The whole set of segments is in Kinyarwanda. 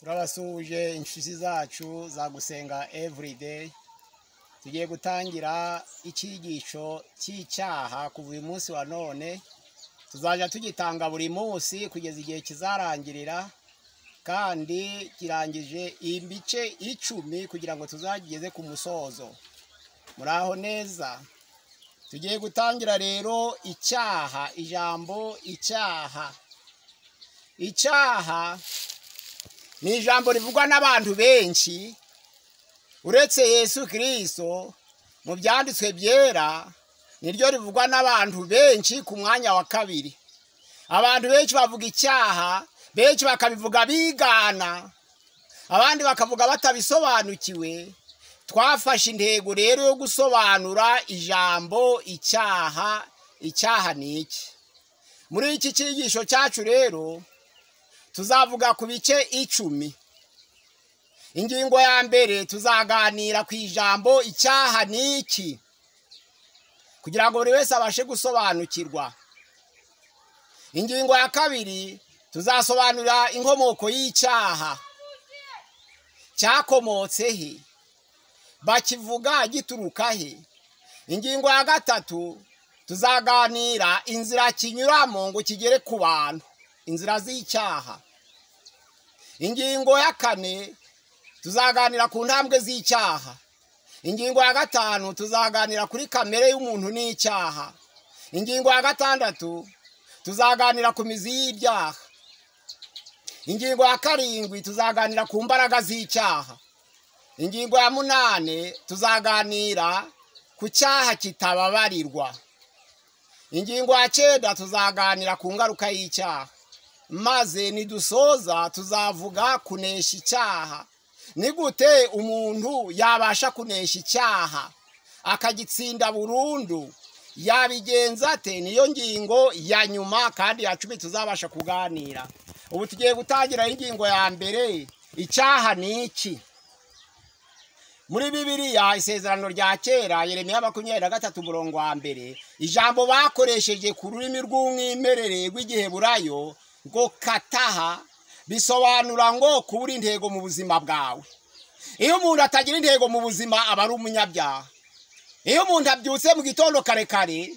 turabasuje inshuti zacu za gusenga everyday. Tugiye gutangira icyigisho cy'icyaha kuva uyu munsi wa none. Tuzaja tugitanga buri munsi kugeza igihe kizarangirira, kandi kirangije ibice 10 kugira ngo tuzageze ku musozo. Muraho neza. Tugiye gutangira rero icyaha, ijambo icyaha. Icyaha ni ijambo rivugwa n'abantu benshi uretse Yesu Kristo. Mu byanditswe byera niryo rivugwa n'abantu benshi ku mwanya wa kabiri. Abantu benshi bavuga icyaha, benshi bakabivuga bigana, abandi bakavuga batabisobanukiwe. Twafashe intego rero yo gusobanura ijambo icyaha. Icyaha ni iki? Muri iki cyigisho cyacu rero tuzavuga ku bice 10. Ingingo ya mbere tuzaganira ku ijambo icyaha ni iki, kugira ngo buri wese abashe gusobanukirwa. Ingingo ya kabiri tuzasobanura inkomoko y'icyaha, cyakomotse he, bakivuga gituruka he. Ingingo ya gatatu tuzaganira inzira kinyuramo ngo kigere ku bantu, inzira z'icyaha. Ingingo ya kane tuzaganira ku ntambwe z'icyaha. Ingingo ya gatanu tuzaganira kuri kamere y'umuntu n'icyaha. Ingingo ya gatandatu tuzaganira ku mizi y'ibyaha. Ingingo ya karindwi tuzaganira ku mbaraga z'icyaha. Ingingo ya 8 tuzaganira ku cyaha kitababarirwa. Ingingo ya 9 tuzaganira ku ngaruka y'icyaha. Maze nidusoza tuzavuga kunesha icyaha. Ni gute umuntu yabasha kunesha icyaha akagitsinda burundu? Yabigenza ate? Niyo ngingo ya nyuma kandi ya 10 tuzabasha kuganira. Ubu tugiye gutangira ingingo ya mbere, icyaha ni iki? Muri Bibiliya isezerano rya kera Yeremiya 23:1, ijambo bakoresheje ku rurimi rw'umwimerere rw'igiheburayo ngo kataha bisobanura ngo kubura intego mu buzima bwawe. Iyo umuntu atagira intego mu buzima aba ari umunyabyaha. Iyo umuntu abyutse mu gitondo kare kare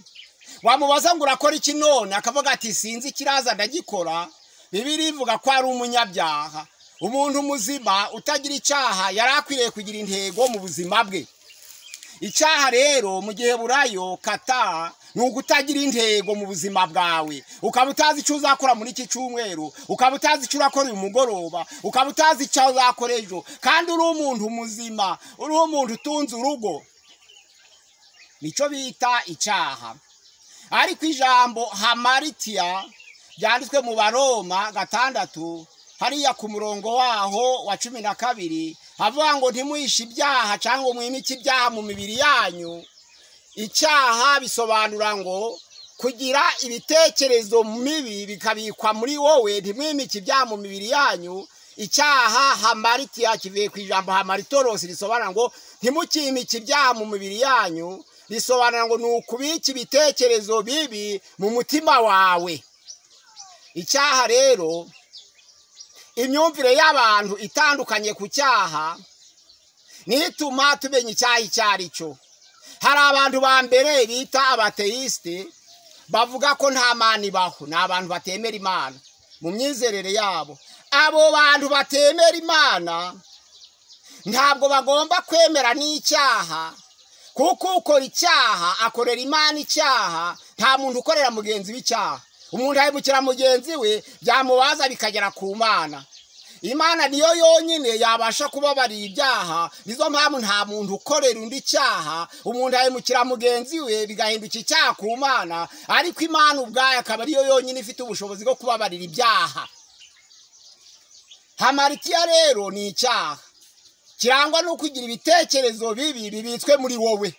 wamubaza ngo urakora iki none, akavuga ati sinzi kiraza ndagikora, Bibiliya ivuga ko ari umunyabyaha. Umuntu muzima utagira icyaha yarakwiriye kugira intego mu buzima bwe. Icyaha rero mu giheburayo kata ni ugutagira intego mu buzima bwawe. Ukaba utazi icyo uzakora muri iki cyumweru, ukaba utazi icyo urakora uyu mugoroba, ukaba utazi icyo uzakora ejo, kandi uri umuntu muzima, uri umuntu utunze urugo. Nicyo bita icyaha. Ariko ijambo hamaritiya byanditswe mu Baroma 6 hariya ku murongo waho wa 12 havuga ngo ntimuhishe ibyaha cyangwa mwimike ibyaha mu mibiri yanyu. Icyaha bisobanura ngo kugira ibitekerezo mibi bikabikwa muri wowe, ntimwimike ibyaha mu mibiri yanyu. Icyaha hamaritiya kivuye ku ijambo hamaritoros risobanura ngo ntimukimike ibyaha mu mibiri yanyu. Risobanura ngo nukubika ibitekerezo bibi mu mutima wawe. Icyaha rero, imyumvire y'abantu itandukanye ku cyaha nituma tumenya icyaha icyo ari cyo. Hari abantu ba mbere bita abateiste, bavuga ko nta Mana ibaho, ni abantu batemera Imana mu myizerere yabo. Abo bantu batemera Imana ntabwo bagomba kwemera n'icyaha, kuko ukora icyaha akorera Imana icyaha. Nta muntu ukorera mugenzi w'icyaha. Umuntu ahemukira mugenzi we byamubaza bikagera ku Mana. Imana niyo yonyine yabasha kubabarira ibyaha. Nizo mpamvu nta muntu ukorera undi icyaha. Umuntu ahemukira mugenzi we bigahinduka icyaha ku Mana, ariko Imana ubwayo akaba ariyo yonyine ifite ubushobozi bwo kubabarira ibyaha. Hamaritiya rero ni icyaha kirangwa no kugira ibitekerezo bibi bibitswe muri wowe.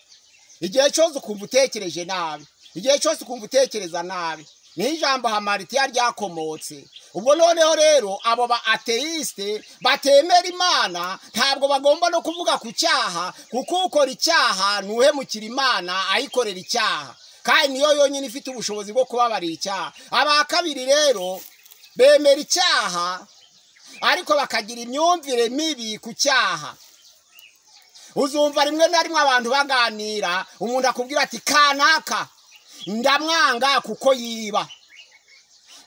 Igihe cyose ukumva utekereje nabi, igihe cyose ukumva utekereza nabi, ni ijambo hamaritiya ryakomotse. Ubwo noneho rero abo ba ateiste batemera Imana ntabwo bagomba no kuvuga ku cyaha, kuko ukora icyaha nuhemukira Imana ayikorera icyaha, kandi niyo yonyine ifite ubushobozi bwo kubabarira icyaha. Aba kabiri rero bemera icyaha ariko bakagira imyumvire mibi ku cyaha. Uzumva rimwe na rimwe abantu baganira, umuntu akubwira ati kanaka ndamwanga kuko yiba,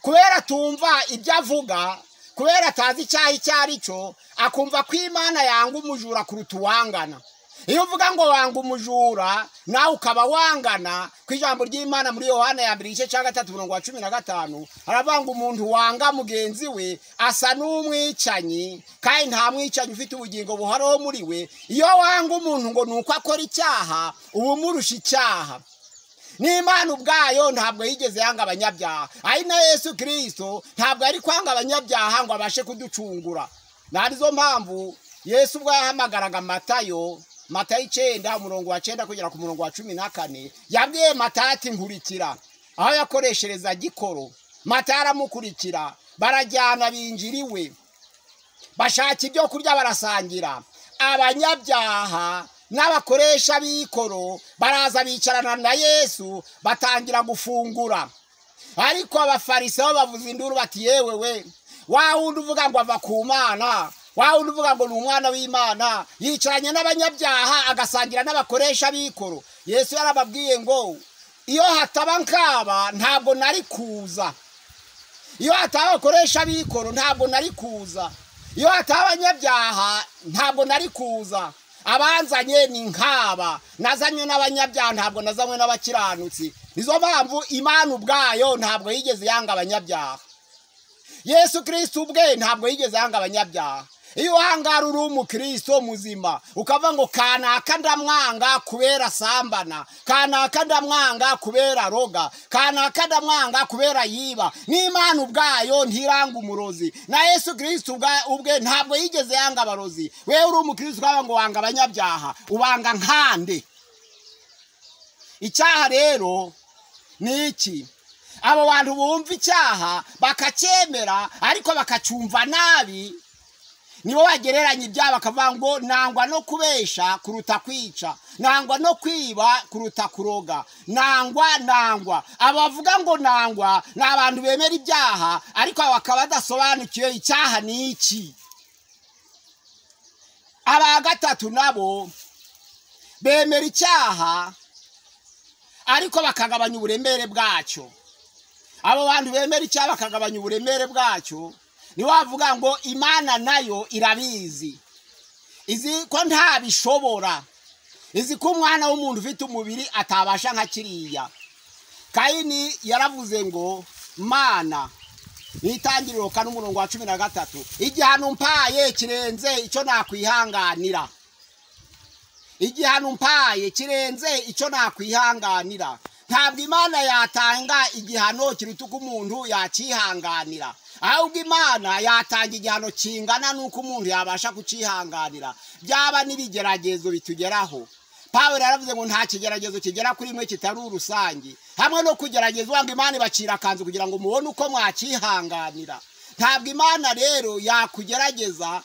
kubera tumva ibyo avuga, kubera atazi icyaha icyo ari cyo, akumva ko Imana yanga umujura kuruta uwangana. Iyo uvuga ngo wanga umujura nawe ukaba wangana, ku ijambo ry'Imana muri Yohana ya 3:15 haravuga ngo umuntu wanga mugenzi we asa n'umwicanyi, kandi nta mwicanyi ufite ubugingo buhoraho muri we. Iyo wanga umuntu ngo nuko akora icyaha, uba umurusha icyaha. N'Imana ubwayo ntabwo yigeze yanga abanyabyaha, ari na Yesu Kristo ntabwo ari kwanga abanyabyaha ngo abashe kuducungura. Narizo mpamvu Yesu ubwo yahamagaraga Matayo 9:9 kugera ku 14, yabwiye Matayo ati nkurikira. Aho yakoreshereza gikoro, Matayo aramukurikira, barajyana binjira iwe, bashaka ibyo kurya barasangira. Abanyabyaha n'abakoresha b'ikoro baraza bicarana na Yesu batangira gufungura. Ariko abafarisayo bavuza induru bati yewe we, wa wundi uvuga ngo ava ku Mana, wa wundi uvuga ngo ni umwana w'Imana, yicaranye n'abanyabyaha agasangira n'abakoresha b'ikoro. Yesu yarababwiye ngo iyo hataba nkaba ntabwo nari kuza, iyo hataba abakoresha b'ikoro ntabwo nari kuza, iyo hataba abanyabyaha ntabwo nari kuza. Abanzanye ni nkaba, nazanywe n'abanyabyaha ntabwo nazanywe n'abakiranutsi. Nizo mpamvu Imana ubwayo ntabwo yigeze yanga abanyabyaha. Yesu Kristo ubwe ntabwo yigeze yanga abanyabyaha. Iyo uhangara uri umukristo muzima ukavuga ngo kanaka ndamwanga kubera sambana, kanaka ndamwanga kubera roga, kanaka ndamwanga kubera yiba, n'Imana ubwayo ntiranga umurozi. Na Yesu Kristo ubwe ntabwo yigeze yanga abarozi. Wewe uri umukristo ukavuga ngo wanga abanyabyaha, ubanga nkande. Icyaha rero ni iki? Abo bantu bumva icyaha bakacyemera ariko bakacyumva nabi, nibo bagereranya ibyaha bakavuga ngo nangwa no kubesha kuruta kwica, nangwa no kwiba kuruta kuroga, nangwa. Abavuga ngo nangwa ni abantu bemera ibyaha ariko bakaba badasobanukiwe icyaha ni iki. Aba gatatu nabo bemera icyaha ariko bakagabanya uburemere bwacyo. Abo bantu bemera icyaha bakagabanya uburemere bwacyo ni wavuga ngo Imana nayo irabizi, izi ko ntabishobora, izi ko umwana w'umuntu ufite umubiri atabasha nka kiriya. Kayini yaravuze ngo Mana, n'Itangiriro 13, igihano mpaye kirenze icyo nakwihanganira, igihano mpaye kirenze icyo nakwihanganira. Ntabwo Imana yatanga igihano kiruta uko umuntu yakihanganira, ahubwo Imana yatanga igihano kingana nuko umuntu yabasha kucihanganira. Byaba n'ibigeragezo bitugeraho, Pawulo yaravuze ngo nta kigeragezo kigera kuri mwe kitari urusangi, hamwe no kugeragezwa ngo Imana ibacira akanzu kugira ngo mubone uko mwakihanganira. Ntabwo Imana rero yakugerageza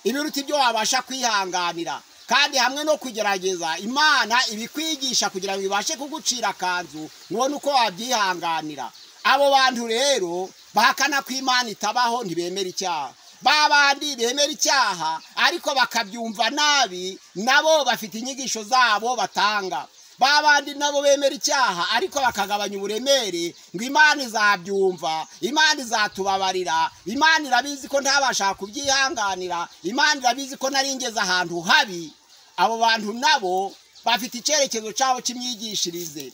ibiruta ibyo wabasha kwihanganira, kandi hamwe no kugerageza Imana ibikwigisha kugira ngo ibashe kugucira akanzu mubone uko wabyihanganira. Abo bantu rero bahakana ko Imana itabaho ntibemera icyaha. Babandi bemera icyaha ariko bakabyumva nabi, nabo bafite inyigisho zabo batanga. Babandi nabo bemera icyaha ariko bakagabanya uburemere ngo Imana izabyumva, Imana izatubabarira, Imana irabizi ko ntabasha kubyihanganira, Imana irabizi ko naringeze ahantu habi. Abo bantu nabo bafite icyerekezo cyabo cy'imyigishirize.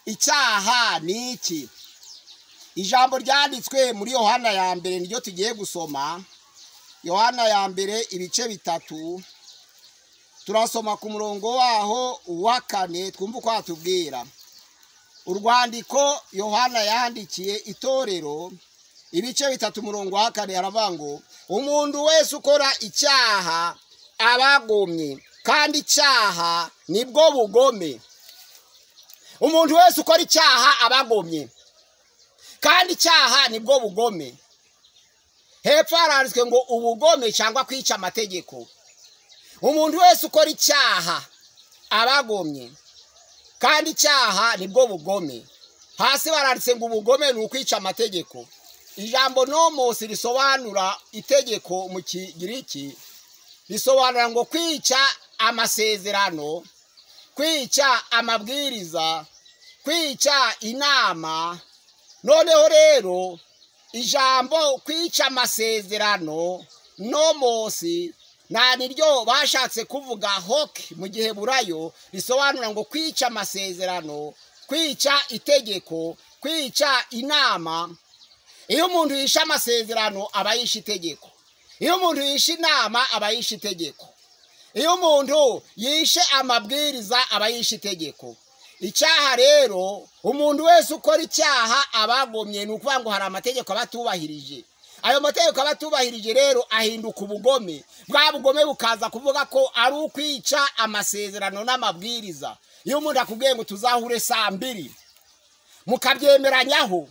Icyaha ni iki? Ijambo ryanditswe muri Yohana ya mbere niryo tugiye gusoma. Yohana ya mbere ibice 3, turasoma ku murongo waho wa 4 twumva uko atubwira. Urwandiko Yohana yandikiye itorero, ibice 3 umurongo wa 4 haravuga ngo umuntu wese ukora icyaha abagomye, kandi icyaha nibwo bugome. Umuntu wese ukora icyaha abagomye, kandi icyaha nibwo bugome. Hepfo haranditswe ngo ubugome cyangwa kwica amategeko. Umuntu wese ukora icyaha abagomye, kandi icyaha nibwo bugome. Hasi baranditse ngo ubugome ni ukwica amategeko. ijambo nomos risobanura itegeko mu Kigiriki, risobanura ngo kwica amasezerano, kwica amabwiriza, kwica inama. Noneho rero ijambo kwica amasezerano nomos niryo bashatse kuvuga hok mu gihe burayo, risobanura ngo kwica amasezerano, kwica itegeko, kwica inama. Iyo umuntu yishe amasezerano aba yishe itegeko, iyo umuntu yishe inama aba yishe itegeko, iyo umuntu yishe amabwiriza aba yishe itegeko. Icyaha rero, umuntu wese ukora icyaha abagomye, ni ukuvuga ngo hari amategeko abatubahirije. Ayo mategeko abatubahirije rero ahinduka ubugome. Bwa bugome bukaza kuvuga ko ari ukwica amasezerano n'amabwiriza. Iyo umuntu akubwiye ngo tuzahure saa 2 mukabyemeranyaho,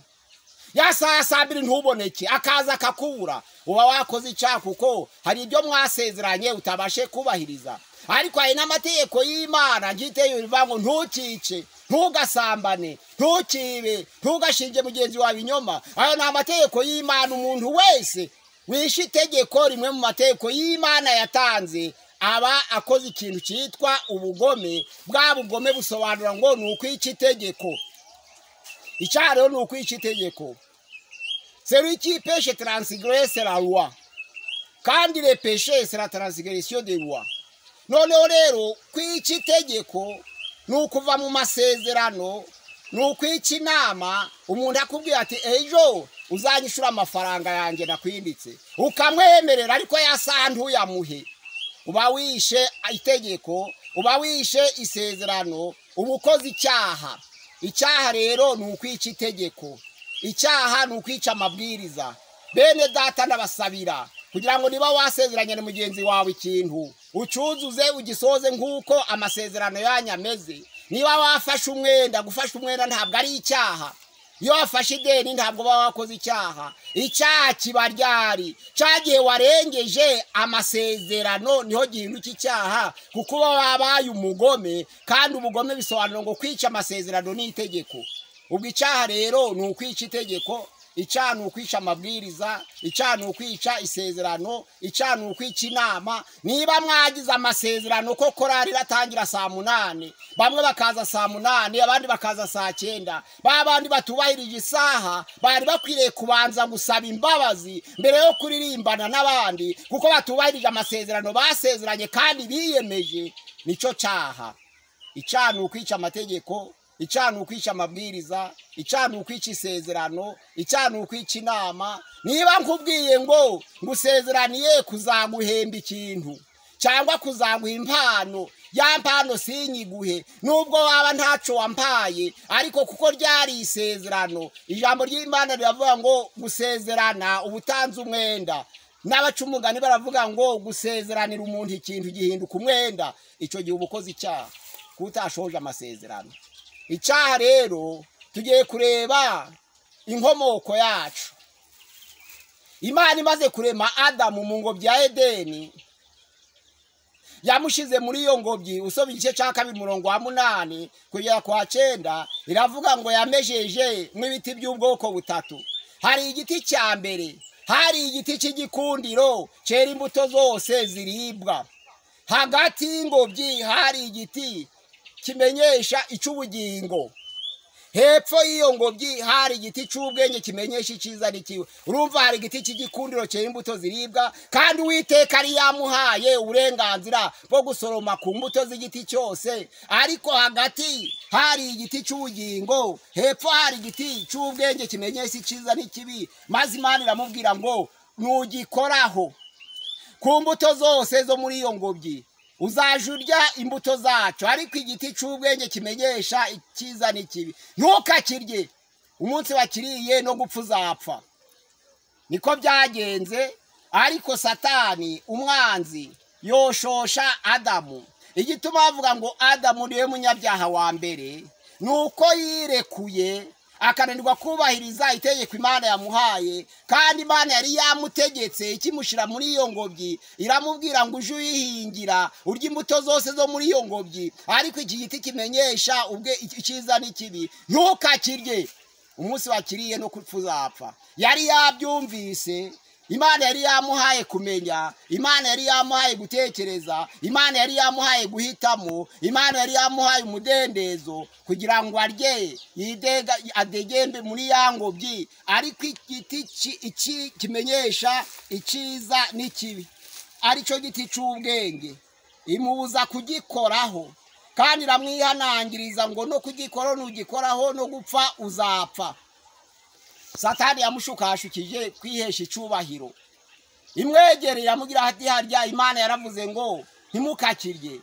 ya saa 2 ntuboneke, akaza akakubura, uba wakoze icyaha kuko hari ibyo mwasezeranye utabashe kubahiriza. Ariko hari n'amategeko y'Imana ngiteye bivuga ngo ntukice, ntugasambane, ntukibe, ntugashinje mugenzi wawe inyoma. Ayo ni amategeko y'Imana. Umuntu wese wishe itegeko rimwe mu mategeko y'Imana yatanze aba akoze ikintu cyitwa ubugome. Bwa bugome busobanura ngo ni ukwica itegeko. Icyaha rero ni ukwica itegeko. Celui qui pêche transgresse la loi, kandi le péché c'est la transgression des lois. Noneho rero kwica itegeko ni ukuva mu masezerano, ni ukwica inama. Umuntu akubwira ati ejo uzanyishura amafaranga yanjye nakwinditse, ukamwemerera, ariko yasaha ntuyamuhe, uba wishe itegeko, uba wishe isezerano, uba ukoze icyaha. Icyaha rero ni ukwica itegeko, icyaha ni ukwica amabwiriza. Bene data ndabasabira kugira ngo niba wasezeranye na mugenzi wawe ikintu ucuzuze ugisoze nk'uko amasezerano yanyu ameze. Niba wafashe umwenda, gufasha umwenda ntabwo ari icyaha. Iyo wafashe ideni ntabwo uba wakoze icyaha. Icyaha kiba ryari cyagiye warengeje amasezerano, niho gihinduka icyaha, kuko uba wabaye umugome. Kandi ubugome bisobanura ngo kwica amasezerano n'itegeko. Ubwo icyaha rero ni ukwica itegeko, icyaha ni ukwica amabwiriza, icyaha ni ukwica isezerano, icyaha ni ukwica inama. Niba mwagize amasezerano ko korari iratangira saa 8, bamwe bakaza saa 8, abandi bakaza saa 9, babandi batubahirije isaha bari bakwiriye kubanza gusaba imbabazi mbere yo kuririmbana n'abandi, kuko batubahirije amasezerano basezeranye kandi biyemeje. Nico cyaha. Icyaha ni ukwica amategeko, icyaha ni ukwica amabwiriza, icyaha ni ukwica isezerano, icyaha ni ukwica inama. Niba nkubwiye ngo ngusezeraniye kuzaguhemba ikintu cyangwa kuzaguha impano, ya mpano sinyiguhe nubwo waba ntaco wampaye, ariko kuko ryari isezerano. Ijambo ry'Imana riravuga ngo gusezerana ubutanze umwenda. N'abacumugani baravuga ngo gusezeranira umuntu ikintu gihinduka umwenda. Ico gihe ubukoze icyaha kutashoje amasezerano. Icyaha rero tugiye kureba inkomoko yacu. Imana imaze kurema Adamu mu ngobyi ya Edeni, yamushize muri iyo ngobyi. Usoma igice cya 2:8 kugera kwa 9, iravuga ngo yamejeje mw'ibiti by'ubwoko butatu. Hari igiti cya mbere, hari igiti cy'igikundiro cyera imbuto zose ziribwa. Hagati y'ingobyi hari igiti kimenyesha icy'ubugingo. Hepfo y'iyo ngobyi hari igiti cy'ubwenge kimenyesha icyiza n'ikibi. Urumva hari igiti cy'igikundiro cyera imbuto ziribwa, kandi Uwiteka ari yamuhaye uburenganzira bwo gusoroma ku mbuto z'igiti cyose. Ariko hagati hari igiti cy'ubugingo, hepfo hari igiti cy'ubwenge kimenyesha icyiza n'ikibi. Maze Imana iramubwira ngo ntugikoraho. Ku mbuto zose zo muri iyo ngobyi uzaje urya imbuto zacu, ariko igiti cy'ubwenge kimenyesha icyiza n'ikibi ntukakirye. Umunsi wakiriye no gupfa uzapfa. Niko byagenze. Ariko Satani umwanzi yoshosha Adamu. Igituma bavuga ngo Adamu niwe munyabyaha wa mbere, nuko yirekuye akananirwa kubahiriza itegeko Imana yamuhaye. Kandi Imana yari yamutegetse ikimushira muri iyo ngobyi, iramubwira ngo uje uyihingira urya imbuto zose zo muri iyo ngobyi, ariko iki giti kimenyesha ubwe icyiza n'ikibi ntukakirye. umunsi wakiriye no kuzapfa. Yari yabyumvise, Imana yari yamuhaye kumenya, Imana yari yamuhaye gutekereza, Imana yari yamuhaye guhitamo, Imana yari yamuhaye umudendezo kugira ngo arye adegembe muri ya ngobyi. Ariko igiti kimenyesha iciza n'ikibi, arico giti c'ubwenge, imubuza kugikoraho kandi iramwihanangiriza ngo no kugikora nugikoraho no gupfa uzapfa. Satani yamushukashukije kwihesha icubahiro, imwegereye amugira hati harya Imana yaravuze ngo ntimukakirye.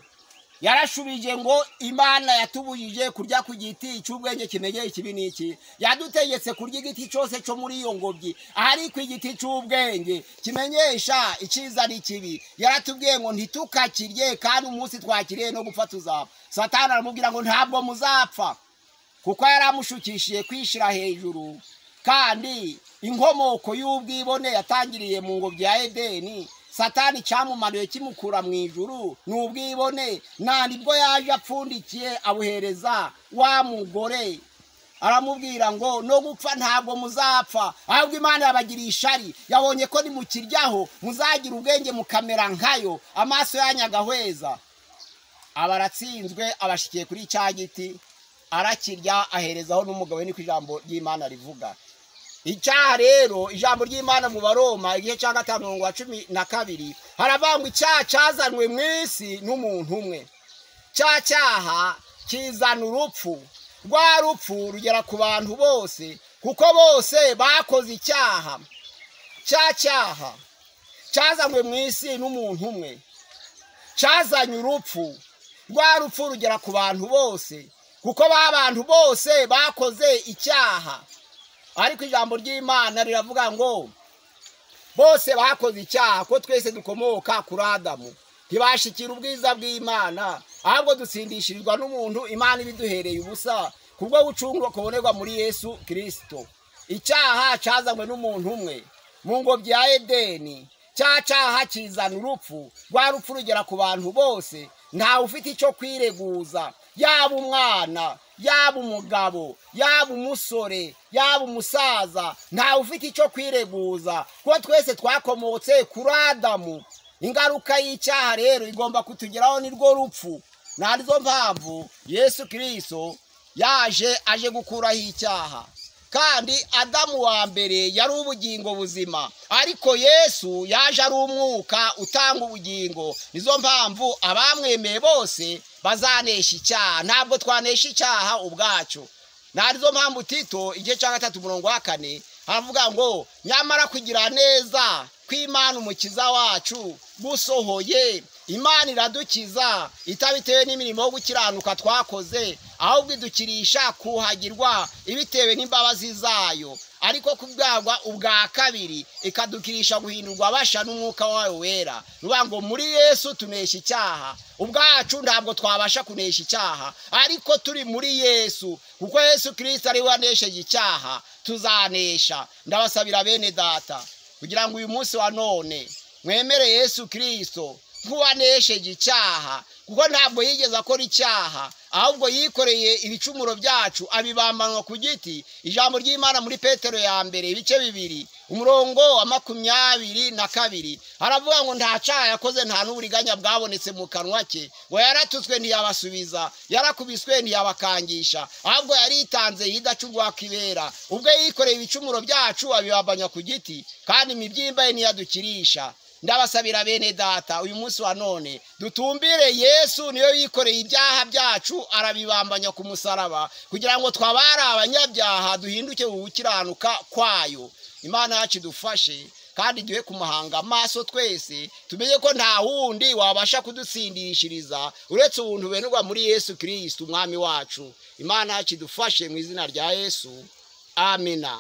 Yarashubije ngo Imana yatubujije kurya ku giti cy'ubwenge kimenyesha ikibi n'iki, yadutegetse kurya igiti cyose cyo muri iyo ngobyi, ariko igiti cy'ubwenge kimenyesha iciza n'ikibi yaratubwiye ngo ntitukakirye, kandi umunsi twakiriye no gupfa tuzapfa. Satani aramubwira ngo ntabwo muzapfa, kuko yaramushukishiye kwishira hejuru, kandi inkomoko y'ubwibone yatangiriye mu ngobyi ya Edeni. Satani cyamumanuye kimukura mu ijuru n'ubwibone, nibwo yaje apfundikiye abuhereza wa mugore, aramubwira ngo no gupfa ntabwo muzapfa, ahubwo Imana yabagiriye ishari, yabonye ko nimukiryaho muzagira ubwenge mukamera nkayo, amaso yanyagahweza. Abaratsinzwe abashikiye kuri cya giti, arakirya aherezaho n'umugabo we, niko ijambo ry'Imana rivuga. Icyaha rero ijambo ry'Imana mu Baroma igihe cya 5:12 haravangwa icyaha cyazanwe mu isi n'umuntu umwe. Cya cyaha kizana urupfu, rwa rupfu rugera ku bantu bose kuko bose bakoze icyaha. Cya cyaha cyazanwe mu isi n'umuntu umwe, cyazanye urupfu, rwa rupfu rugera ku bantu bose kuko abantu bose bakoze icyaha. Ariko ijambo ry'Imana riravuga ngo bose bakoze icyaha, ko twese dukomoka kuri Adamu, ntibashikira ubwiza bw'Imana, ahubwo dutsindishirizwa n'umuntu Imana ibiduhereye ubusa kubwo gucungurwa kubonerwa muri Yesu Kristo. Icyaha cyazanywe n'umuntu umwe mu ngobyi ya Edeni. Cya cyaha kizana urupfu, rwa rupfu rugera ku bantu bose, ntawe ufite icyo kwireguza, yaba umwana, yaba umugabo, yaba umusore, yaba umusaza, ntawe ufite icyo kwireguza, kuko twese twakomotse kuri Adamu. Ingaruka y'icyaha rero igomba kutugeraho nirwo rupfu. Narizo mpamvu Yesu Kristo yaje aje gukuraho icyaha. Kandi Adamu wa mbere yari ubugingo buzima, ariko Yesu yaje ari umwuka utanga ubugingo. Nizo mpamvu abamwemeye bose bazanesha icyaha, ntabwo twanesha icyaha ubwacu. Narizo mpamvu Tito igihe cya 3:4 haravuga ngo nyamara kugira neza kw'Imana umukiza wacu gusohoye, Imana iradukiza itabitewe n'imirimo yo gukiranuka twakoze, ahubwo idukirisha kuhagirwa ibitewe n'imbabazi zayo, ariko kubwagwa ubwa kabiri ikadukirisha guhindurwa basha n'umwuka wayo wera. Nuvuga ngo muri Yesu tunesha icyaha, ubwacu ntabwo twabasha kunesha icyaha, ariko turi muri Yesu, kuko Yesu Kristo ari wanesheje icyaha, tuzanesha. Ndabasabira bene data kugira ngo uyu munsi wa none mwemere Yesu Kristo nk'uwanesheje icyaha, kuko ntabwo yigeze akora icyaha, ahubwo yikoreye ibicumuro byacu abibambanwa ku giti. Ijambo ry'Imana muri Petero ya mbere ibice 2 umurongo wa 22 haravuga ngo nta cyaha yakoze, nta n'uburiganya bwabonetse mu kanwa ke, ngo yaratutswe ntiyabasubiza, yarakubiswe ntiyabakangisha, ahubwo yaritanze yidacurwa kibera, ubwo yikoreye ibicumuro byacu abibambanya ku giti, kandi imibyimba ye ntiyadukirisha. Ndabasabira bene data uyu munsi wa none dutumbire Yesu, niyo yikoreye ibyaha byacu arabibambanya ku musaraba, kugira ngo twabare abanyabyaha duhinduke ubukiranuka kwayo. Imana yacu dufashe kandi duhe kumuhanga amaso twese, tumenye ko nta wundi wabasha kudutsindishiriza uretse ubuntu benerwa muri Yesu Kristo umwami wacu. Imana yacu dufashe mu izina rya Yesu, amina.